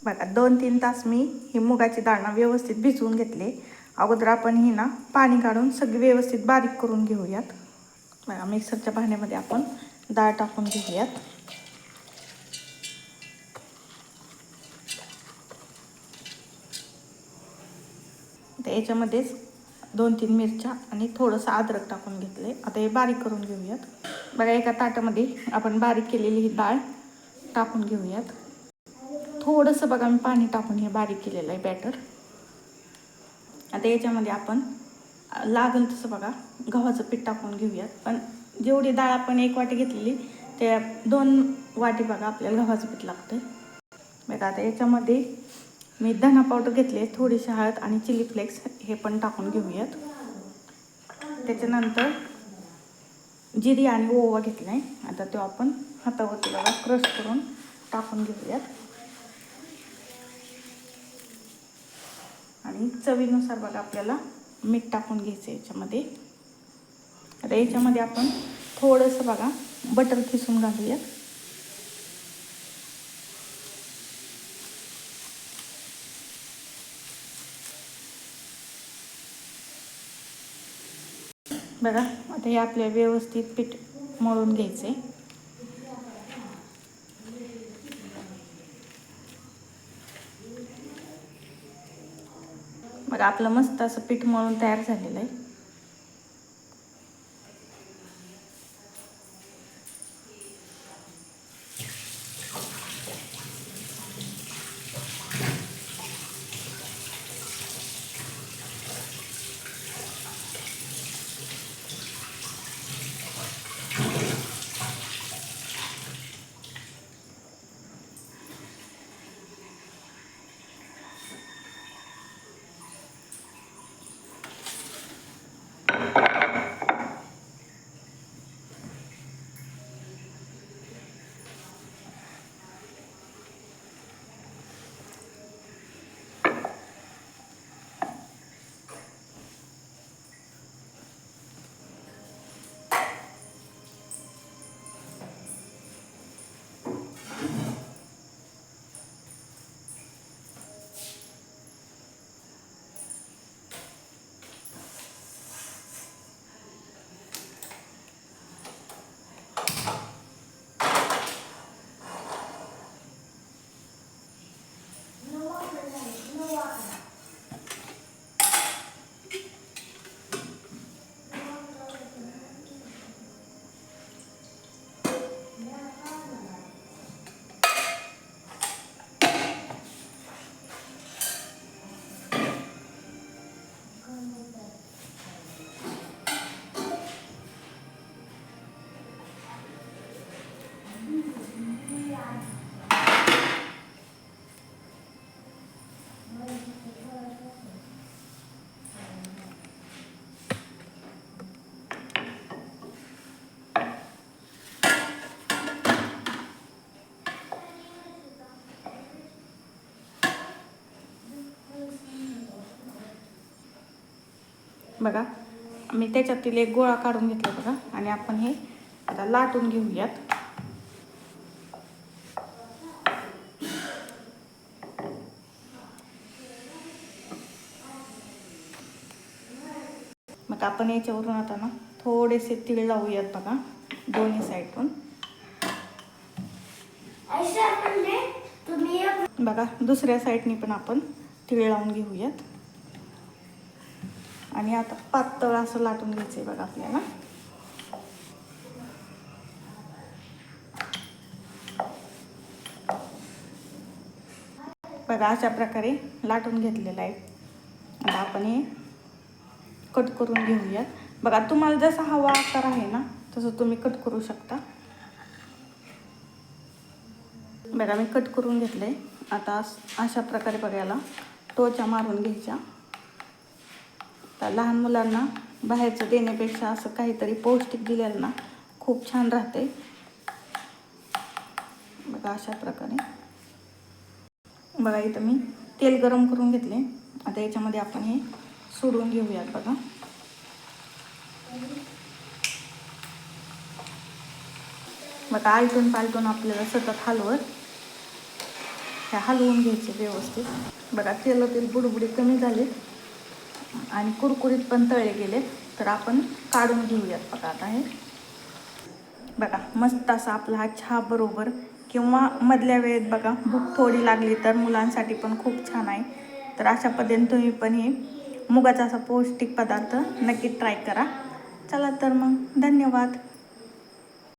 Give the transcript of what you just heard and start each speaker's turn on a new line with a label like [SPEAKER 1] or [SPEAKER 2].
[SPEAKER 1] बघा 2-3 तास मी ही मुगाची डाळ ना व्यवस्थित भिजवून घेतले. अगोदर आपण ही ना पाणी काढून सगळी व्यवस्थित बारीक करून घेऊयात. बघा मिक्सरच्या भांड्यामध्ये आपण डाळ टाकून घेऊयात. तर याच्यामध्येच 2-3 मिरच्या आणि थोडंसं अद्रक टाकून घेतले. आता हे बारीक करून घेऊयात. बघा एका ताटामध्ये आपण बारीक केलेली ही डाळ टाकून घेऊयात. थोडंसं बघा मी पाणी टाकून हे बारीक केलेलं आहे बॅटर. आता याच्यामध्ये आपण लागेल तसं बघा गव्हाचं पीठ टाकून घेऊयात. पण जेवढी डाळ आपण 1 वाटी घेतलेली त्या 2 वाटी बघा आपल्याला गव्हाचं पीठ लागतं. बघा आता याच्यामध्ये मी धना पावडर घेतले, थोडीशी हळद आणि चिली फ्लेक्स हे पण टाकून घेऊयात. त्याच्यानंतर जिरी आणि ओवा घेतला आहे. आता तो आपण हातावरती बघा क्रश करून टाकून घेऊयात. आणि चवीनुसार बघा आपल्याला मीठ टाकून घ्यायचं याच्यामध्ये. आता याच्यामध्ये आपण थोडंसं बघा बटर खिसून घालूयात. बघा आता हे आपल्या व्यवस्थित पीठ मळून घ्यायचे. बघा आपलं मस्त असं पीठ मळून तयार झालेलं आहे. बघा मी त्याच्यातील एक गोळा काढून घेतला बघा. आणि आपण हे आता लाटून घेऊयात. मग आपण याच्यावरून आता ना थोडेसे तीळ लावूयात बघा दोन्ही साईडून. बघा दुसऱ्या साईडनी पण आपण तीळ लावून घेऊयात. आणि आता पातळ असं लाटून घ्यायचं आहे बघा आपल्याला. बघा अशा प्रकारे लाटून घेतलेलं आहे. आता आपण हे कट करून घेऊयात. बघा तुम्हाला जसा हवा आकार आहे ना तसं तुम्ही कट करू शकता. बघा मी कट करून घेतले. आता अशा प्रकारे बघायला टोचा मारून घ्यायच्या. तर लहान मुलांना बाहेरचं देण्यापेक्षा असं काहीतरी पौष्टिक दिलेलं ना खूप छान राहते. बघा अशा प्रकारे. बघा इथं मी तेल गरम करून घेतले. आता याच्यामध्ये आपण हे सोडून घेऊयात बघा. बघा आलटून पालटून आपल्याला सतत हलवत हे हलवून घ्यायचे व्यवस्थित. बघा तेल बुडबुडी कमी झाले आणि कुरकुरीत पण तळे गेले. तर आपण काढून घेऊयात. बघा आता हे बघा मस्त असा आपला हा चहा बरोबर किंवा मधल्या वेळेत बघा भूक थोडी लागली तर मुलांसाठी पण खूप छान आहे. तर अशा पद्धतीने तुम्ही पण हे मुगाचा असा पौष्टिक पदार्थ नक्की ट्राय करा. चला तर मग धन्यवाद.